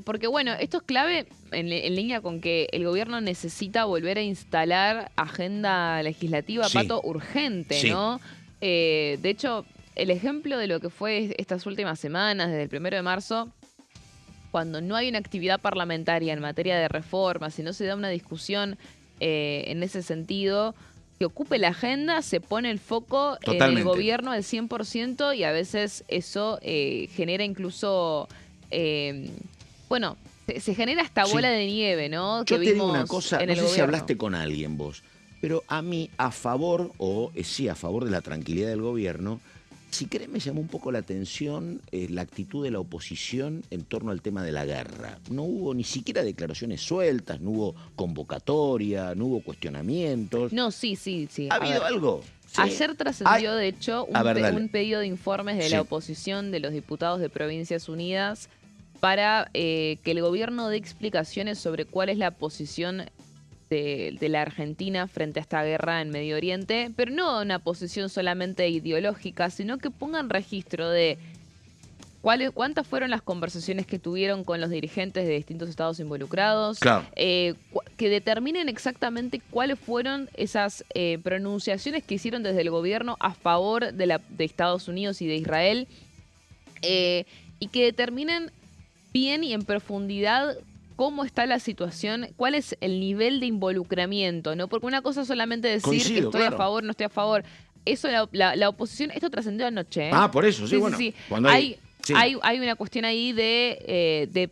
Porque bueno, esto es clave en línea con que el gobierno necesita volver a instalar agenda legislativa, sí. Pato, urgente, sí. ¿no? De hecho... El ejemplo de lo que fue estas últimas semanas, desde el 1 de marzo, cuando no hay una actividad parlamentaria en materia de reformas, si no se da una discusión en ese sentido, que ocupe la agenda, se pone el foco Totalmente. En el gobierno al 100% y a veces eso genera incluso, bueno, se genera esta bola de nieve, ¿no? Yo te digo una cosa, no sé si hablaste con alguien vos, pero a mí a favor, sí, a favor de la tranquilidad del gobierno, si querés, me llamó un poco la atención la actitud de la oposición en torno al tema de la guerra. No hubo ni siquiera declaraciones sueltas, no hubo convocatoria, no hubo cuestionamientos. No, sí. ¿Ha habido algo? Sí. Ayer trascendió, de hecho, un pedido de informes de sí. la oposición de los diputados de Provincias Unidas para que el gobierno dé explicaciones sobre cuál es la posición de la Argentina frente a esta guerra en Medio Oriente, pero no una posición solamente ideológica, sino que pongan registro de cuántas fueron las conversaciones que tuvieron con los dirigentes de distintos estados involucrados, claro. Que determinen exactamente cuáles fueron esas pronunciaciones que hicieron desde el gobierno a favor de Estados Unidos y de Israel, y que determinen bien y en profundidad cómo está la situación, cuál es el nivel de involucramente, ¿no? Porque una cosa es solamente decir que estoy a favor, no estoy a favor. Eso la oposición, esto trascendió anoche, ¿eh? Ah, por eso, sí, bueno. Sí. Cuando hay una cuestión ahí de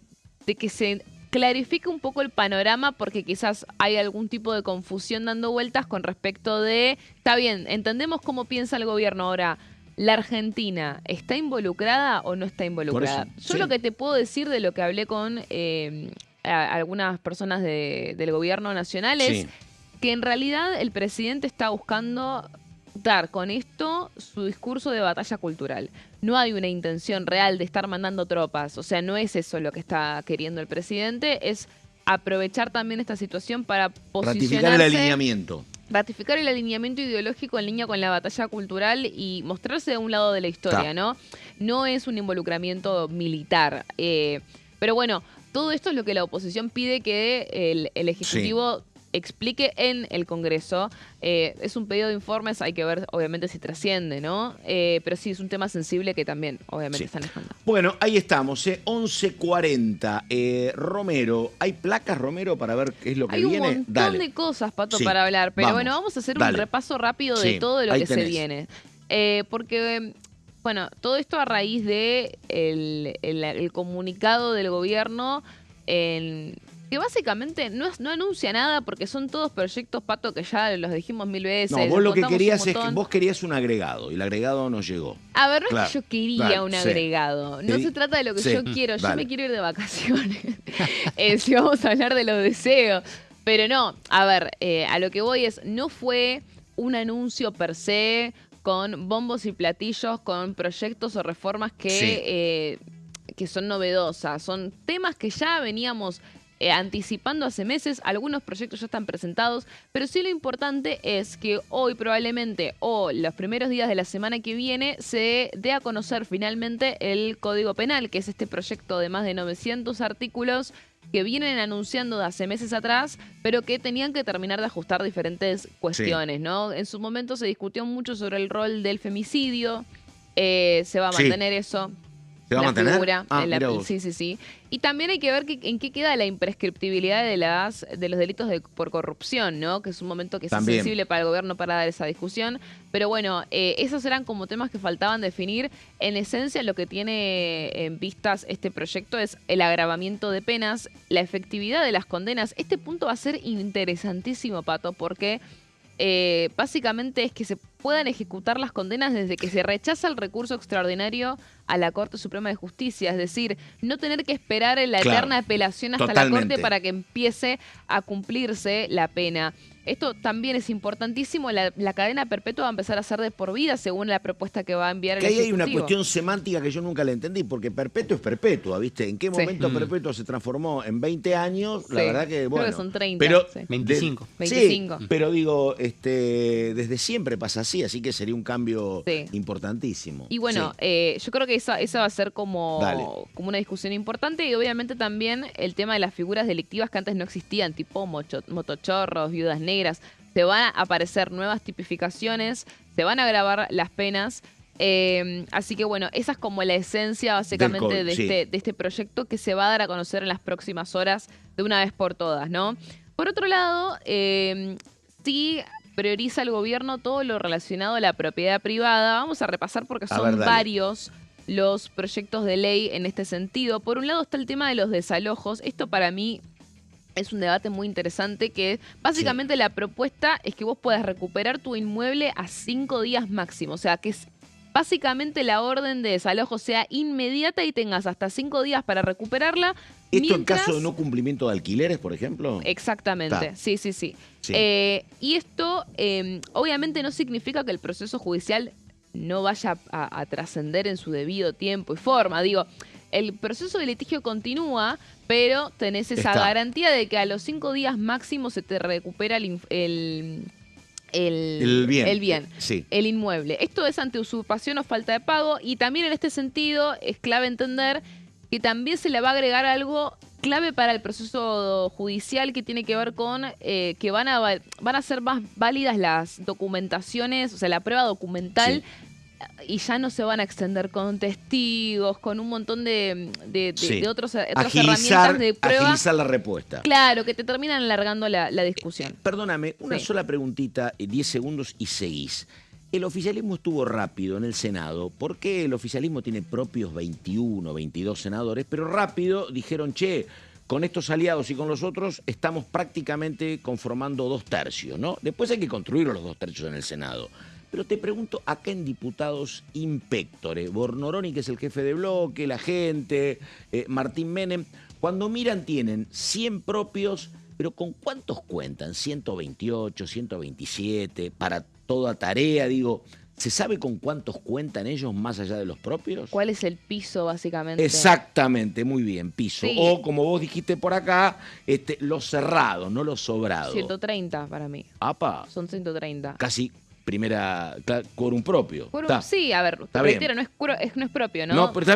que se clarifique un poco el panorama, porque quizás hay algún tipo de confusión dando vueltas con respecto de, está bien, entendemos cómo piensa el gobierno ahora. ¿La Argentina está involucrada o no está involucrada? Por eso, Yo lo que te puedo decir de lo que hablé con algunas personas del gobierno nacional es que en realidad el presidente está buscando dar con esto su discurso de batalla cultural. No hay una intención real de estar mandando tropas, o sea, no es eso lo que está queriendo el presidente, es aprovechar también esta situación para posicionarse... Ratificar el alineamiento. Ratificar el alineamiento ideológico en línea con la batalla cultural y mostrarse de un lado de la historia, ¿no? No es un involucramiento militar. Pero bueno, todo esto es lo que la oposición pide que el Ejecutivo explique en el Congreso. Es un pedido de informes, hay que ver obviamente si trasciende, ¿no? Pero sí, es un tema sensible que también obviamente están dejando. Bueno, ahí estamos, 11:40. Romero, ¿hay placas, Romero, para ver qué es lo que viene? Hay un montón de cosas, Pato, para hablar, pero bueno, vamos a hacer un repaso rápido de todo lo que se viene. Porque... Bueno, todo esto a raíz de el comunicado del gobierno que básicamente no anuncia nada porque son todos proyectos, Pato, que ya los dijimos 1000 veces. No, vos lo que querías es que vos querías un agregado y el agregado no llegó. A ver, no es que yo quería un agregado. No se trata de lo que yo quiero. Yo me quiero ir de vacaciones. Si vamos a hablar de los deseos. Pero no, a ver, a lo que voy es, no fue un anuncio per se con bombos y platillos, con proyectos o reformas que son novedosas. Son temas que ya veníamos anticipando hace meses. Algunos proyectos ya están presentados, pero sí lo importante es que hoy probablemente o los primeros días de la semana que viene se dé a conocer finalmente el Código Penal, que es este proyecto de más de 900 artículos que vienen anunciando de hace meses atrás, pero que tenían que terminar de ajustar diferentes cuestiones, ¿no? En su momento se discutió mucho sobre el rol del femicidio, se va a mantener eso. ¿Se va a mantener? Figura, Mira vos. Sí. Y también hay que ver en qué queda la imprescriptibilidad de los delitos por corrupción, ¿no? Que es un momento que es sensible para el gobierno para dar esa discusión. Pero bueno, esos eran como temas que faltaban definir. En esencia, lo que tiene en vistas este proyecto es el agravamiento de penas, la efectividad de las condenas. Este punto va a ser interesantísimo, Pato, porque básicamente es que se puedan ejecutar las condenas desde que se rechaza el recurso extraordinario a la Corte Suprema de Justicia, es decir, no tener que esperar en la eterna apelación hasta la Corte para que empiece a cumplirse la pena. Esto también es importantísimo, la cadena perpetua va a empezar a ser de por vida según la propuesta que va a enviar el Ejecutivo. Ahí hay una cuestión semántica que yo nunca la entendí, porque perpetuo es perpetua, ¿viste? ¿En qué momento perpetua se transformó en 20 años? La verdad que, bueno. Creo que son 30. Pero, 25. 25. Sí, pero digo, desde siempre pasa así que sería un cambio importantísimo. Y bueno, yo creo que esa va a ser como una discusión importante, y obviamente también el tema de las figuras delictivas que antes no existían, tipo motochorros, viudas negras. Se van a aparecer nuevas tipificaciones, se van a agravar las penas. Así que bueno, esa es como la esencia básicamente de este proyecto, que se va a dar a conocer en las próximas horas de una vez por todas, ¿no? Por otro lado, sí prioriza el gobierno todo lo relacionado a la propiedad privada. Vamos a repasar porque son varios los proyectos de ley en este sentido. Por un lado está el tema de los desalojos. Esto para mí es un debate muy interesante, que básicamente la propuesta es que vos puedas recuperar tu inmueble a 5 días máximo. O sea, que básicamente la orden de desalojo sea inmediata y tengas hasta 5 días para recuperarla. ¿Esto en caso de no cumplimiento de alquileres, por ejemplo? Exactamente, sí. Y esto obviamente no significa que el proceso judicial no vaya a trascender en su debido tiempo y forma. Digo, el proceso de litigio continúa, pero tenés esa garantía de que a los 5 días máximo se te recupera el bien, el inmueble. Esto es ante usurpación o falta de pago, y también en este sentido es clave entender que también se le va a agregar algo clave para el proceso judicial, que tiene que ver con que van a ser más válidas las documentaciones, o sea, la prueba documental. Y ya no se van a extender con testigos, con un montón de otras herramientas de prueba. Agilizar la respuesta. Claro, que te terminan alargando la discusión. Perdóname, una sola preguntita, 10 segundos y seguís. El oficialismo estuvo rápido en el Senado, porque el oficialismo tiene propios 21, 22 senadores, pero rápido dijeron, con estos aliados y con los otros estamos prácticamente conformando 2 tercios, ¿no? Después hay que construir los 2 tercios en el Senado. Pero te pregunto, acá en Diputados Inspectore, Bornoroni, que es el jefe de bloque, la gente, Martín Menem, cuando miran tienen 100 propios, pero ¿con cuántos cuentan? 128, 127, para toda tarea, digo, ¿se sabe con cuántos cuentan ellos más allá de los propios? ¿Cuál es el piso, básicamente? Exactamente, muy bien, piso. O, como vos dijiste por acá, los cerrados, no los sobrados. 130 para mí. ¡Apa! Son 130. Casi primera, quórum propio. Sí, a ver, te reitero, no es propio, ¿no? No, pero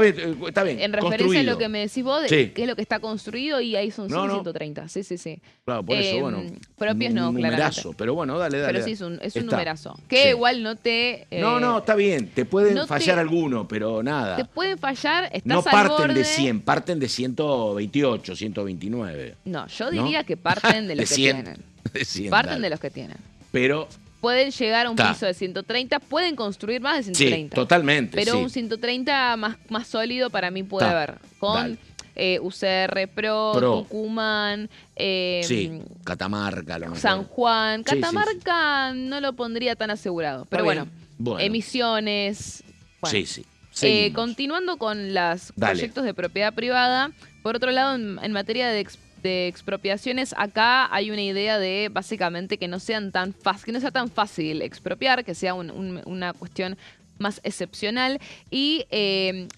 está bien. En referencia a lo que me decís vos, qué es lo que está construido, y ahí son 130. Sí. Claro, por eso, bueno. Propios no, numerazo, claramente. pero bueno, dale. Pero sí, es un numerazo. Que igual no te... No, está bien. Te pueden fallar alguno, pero nada. Te pueden fallar, estás no al parten borde. De 100, parten de 128, 129. No, yo diría que parten de los que tienen. De 100, parten de los que tienen. Pero... pueden llegar a un piso de 130, pueden construir más de 130. Sí, totalmente. Pero un 130 más sólido para mí puede haber. Con UCR Pro, Tucumán, Catamarca, San Juan. Catamarca no lo pondría tan asegurado. Pero bueno, Emisiones. Bueno. Continuando con los proyectos de propiedad privada, por otro lado, en materia de expropiaciones, acá hay una idea de básicamente que no sea tan fácil expropiar, que sea una cuestión más excepcional y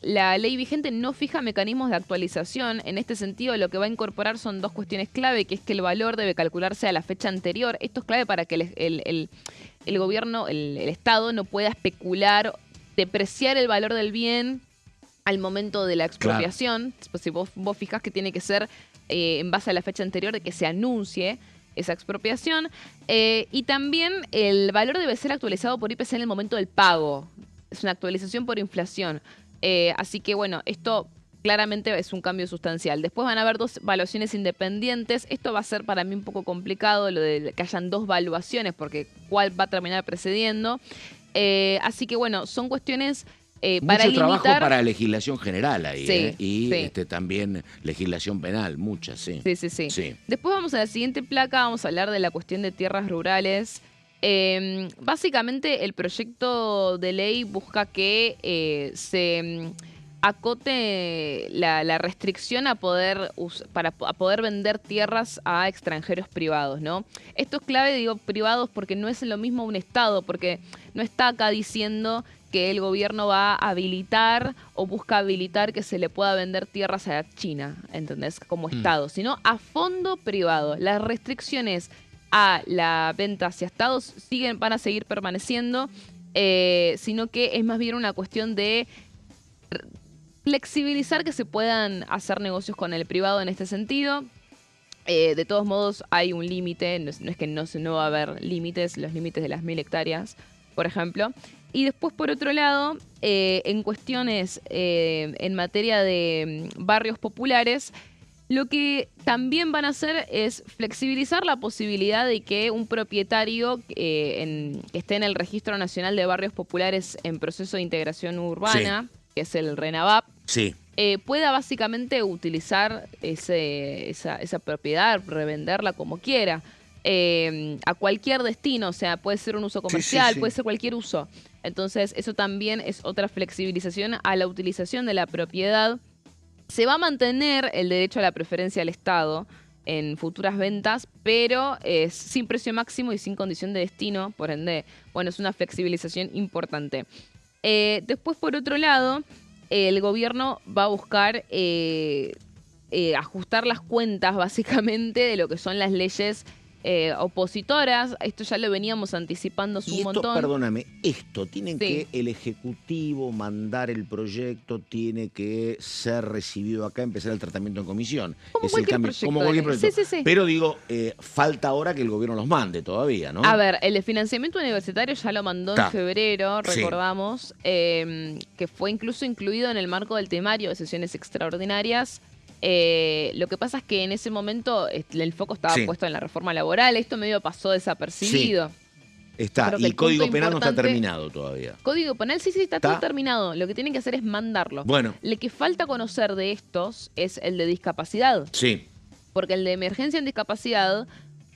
la ley vigente no fija mecanismos de actualización. En este sentido, lo que va a incorporar son dos cuestiones clave, que es que el valor debe calcularse a la fecha anterior. Esto es clave para que el gobierno, el Estado, no pueda especular, depreciar el valor del bien al momento de la expropiación. Claro. Pues si vos fijás que tiene que ser en base a la fecha anterior de que se anuncie esa expropiación. Y también el valor debe ser actualizado por IPC en el momento del pago. Es una actualización por inflación. Así que bueno, esto claramente es un cambio sustancial. Después van a haber dos valuaciones independientes. Esto va a ser para mí un poco complicado, lo de que hayan dos valuaciones, porque cuál va a terminar precediendo. Así que bueno, son cuestiones para mucho limitar... trabajo para legislación general ahí, sí, y sí. También legislación penal, muchas, sí. Sí. Después vamos a la siguiente placa, vamos a hablar de la cuestión de tierras rurales. Básicamente el proyecto de ley busca que se acote la restricción a poder vender tierras a extranjeros privados, ¿no? Esto es clave, digo privados, porque no es lo mismo un Estado, porque no está acá diciendo que el gobierno va a habilitar o busca habilitar que se le pueda vender tierras a China, ¿entendés? Como Estado, sino a fondo privado. Las restricciones a la venta hacia Estados van a seguir permaneciendo, sino que es más bien una cuestión de flexibilizar que se puedan hacer negocios con el privado en este sentido. De todos modos, hay un límite, no es que no va a haber límites, los límites de las 1000 hectáreas, por ejemplo. Y después, por otro lado, en cuestiones en materia de barrios populares, lo que también van a hacer es flexibilizar la posibilidad de que un propietario que esté en el Registro Nacional de Barrios Populares en proceso de integración urbana, que es el RENAVAP, pueda básicamente utilizar esa propiedad, revenderla como quiera, a cualquier destino. O sea, puede ser un uso comercial, puede ser cualquier uso. Entonces, eso también es otra flexibilización a la utilización de la propiedad. Se va a mantener el derecho a la preferencia del Estado en futuras ventas, pero es sin precio máximo y sin condición de destino. Por ende, bueno, es una flexibilización importante. Después, por otro lado, el gobierno va a buscar ajustar las cuentas, básicamente, de lo que son las leyes opositoras. Esto ya lo veníamos anticipando hace un montón. Perdóname, esto tiene que el Ejecutivo mandar el proyecto, tiene que ser recibido acá, empezar el tratamiento en comisión. Como cualquier proyecto. Sí. Pero digo, falta ahora que el gobierno los mande todavía, ¿no? A ver, el de financiamiento universitario ya lo mandó en febrero, recordamos, que fue incluso incluido en el marco del temario de sesiones extraordinarias. Lo que pasa es que en ese momento el foco estaba puesto en la reforma laboral. Esto medio pasó desapercibido. Está, y el Código Penal no está terminado todavía. Código Penal sí está todo terminado. Lo que tienen que hacer es mandarlo. Bueno. Lo que falta conocer de estos es el de discapacidad. Sí. Porque el de emergencia en discapacidad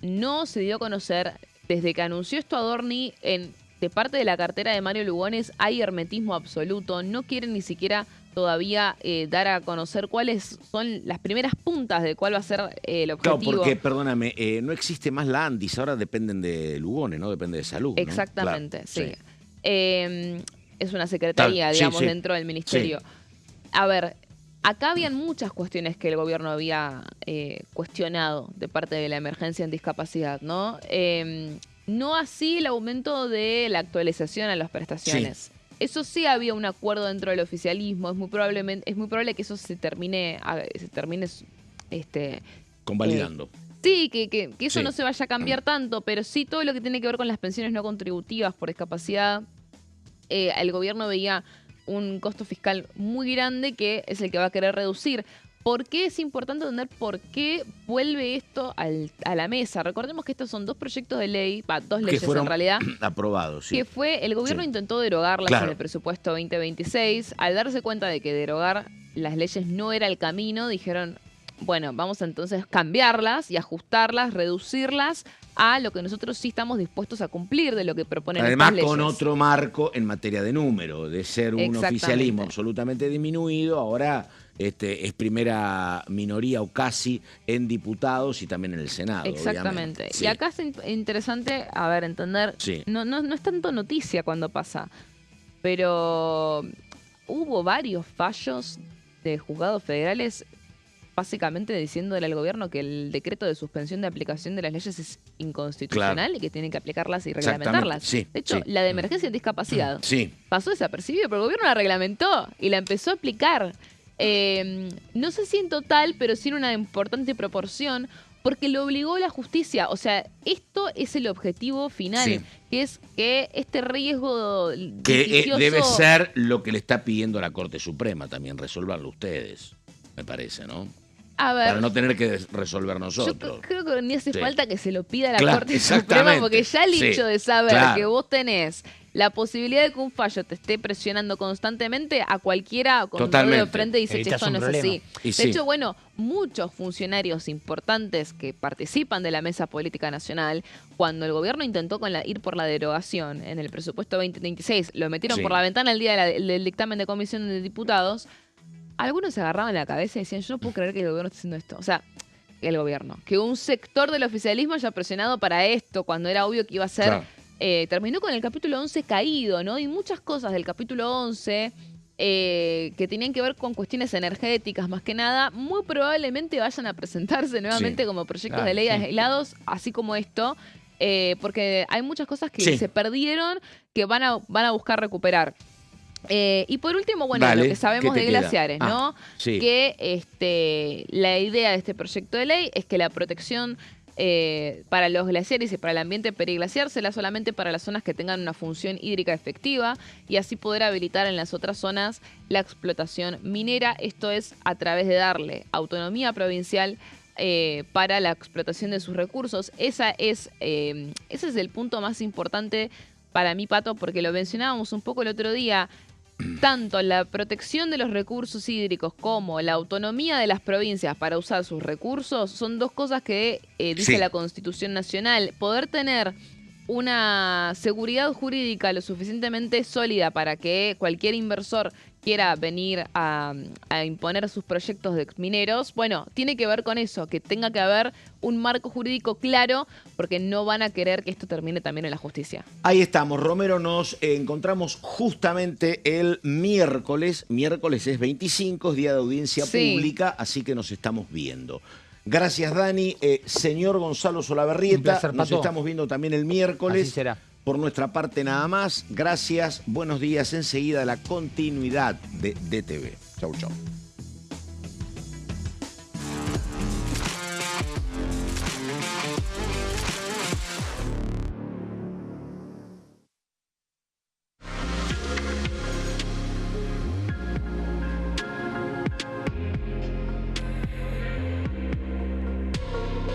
no se dio a conocer desde que anunció esto Adorni de parte de la cartera de Mario Lugones. Hay hermetismo absoluto. No quieren ni siquiera todavía dar a conocer cuáles son las primeras puntas de cuál va a ser el objetivo. Claro, porque, perdóname, no existe más la ANDIS, ahora dependen de Lugones, ¿no? Depende de salud, ¿no? Exactamente, claro, sí. Es una secretaría, digamos, dentro del ministerio. A ver, acá habían muchas cuestiones que el gobierno había cuestionado de parte de la emergencia en discapacidad, ¿no? No así el aumento de la actualización a las prestaciones. Eso sí, había un acuerdo dentro del oficialismo. Es muy probable que eso se termine convalidando. Sí, que eso no se vaya a cambiar tanto, pero sí todo lo que tiene que ver con las pensiones no contributivas por discapacidad. El gobierno veía un costo fiscal muy grande que es el que va a querer reducir. ¿Por qué es importante entender por qué vuelve esto a la mesa? Recordemos que estos son dos proyectos de ley, dos leyes en realidad, aprobados, que el gobierno intentó derogarlas en el presupuesto 2026. Al darse cuenta de que derogar las leyes no era el camino, dijeron, bueno, vamos a entonces cambiarlas y ajustarlas, reducirlas a lo que nosotros sí estamos dispuestos a cumplir de lo que proponen estas leyes. Además, con otro marco en materia de número, de ser un oficialismo absolutamente disminuido, ahora es primera minoría o casi en diputados y también en el Senado. Exactamente. Obviamente. Y acá es interesante, entender, no es tanto noticia cuando pasa, pero hubo varios fallos de juzgados federales básicamente diciéndole al gobierno que el decreto de suspensión de aplicación de las leyes es inconstitucional y que tienen que aplicarlas y reglamentarlas. Sí, de hecho, la de emergencia en discapacidad pasó desapercibida, pero el gobierno la reglamentó y la empezó a aplicar. No sé si en total, pero sí en una importante proporción, porque lo obligó la justicia. O sea, esto es el objetivo final, que es que este riesgo que debe ser lo que le está pidiendo la Corte Suprema también, resolverlo ustedes, me parece, ¿no? A ver, para no tener que resolver nosotros. Yo creo que ni hace falta que se lo pida a la Corte Suprema, porque ya el hecho de saber que vos tenés la posibilidad de que un fallo te esté presionando constantemente, a cualquiera con un dedo de frente dice, che, esto no es así. De hecho, bueno, muchos funcionarios importantes que participan de la mesa política nacional, cuando el gobierno intentó ir por la derogación en el presupuesto 2026, lo metieron por la ventana el día del dictamen de comisión de diputados, algunos se agarraban la cabeza y decían, yo no puedo creer que el gobierno esté haciendo esto. O sea, que un sector del oficialismo haya presionado para esto, cuando era obvio que iba a ser... terminó con el capítulo 11 caído, ¿no? Y muchas cosas del capítulo 11 que tenían que ver con cuestiones energéticas, más que nada, muy probablemente vayan a presentarse nuevamente como proyectos de ley aislados, así como esto, porque hay muchas cosas que se perdieron que van a buscar recuperar. Y por último, bueno, lo que sabemos de glaciares, ¿no? Que la idea de este proyecto de ley es que la protección para los glaciares y para el ambiente periglaciar será solamente para las zonas que tengan una función hídrica efectiva y así poder habilitar en las otras zonas la explotación minera. Esto es a través de darle autonomía provincial para la explotación de sus recursos. Ese es el punto más importante para mí, Pato, porque lo mencionábamos un poco el otro día. Tanto la protección de los recursos hídricos como la autonomía de las provincias para usar sus recursos son dos cosas que dice la Constitución Nacional. Poder tener una seguridad jurídica lo suficientemente sólida para que cualquier inversor quiera venir a imponer sus proyectos de mineros, bueno, tiene que ver con eso, que tenga que haber un marco jurídico claro, porque no van a querer que esto termine también en la justicia. Ahí estamos, Romero, nos encontramos justamente el miércoles es 25, es día de audiencia pública, así que nos estamos viendo. Gracias, Dani. Señor Gonzalo Solabarrieta, nos estamos viendo también el miércoles. Así será. Por nuestra parte nada más. Gracias, buenos días. Enseguida la continuidad de DTV. Chau, chau.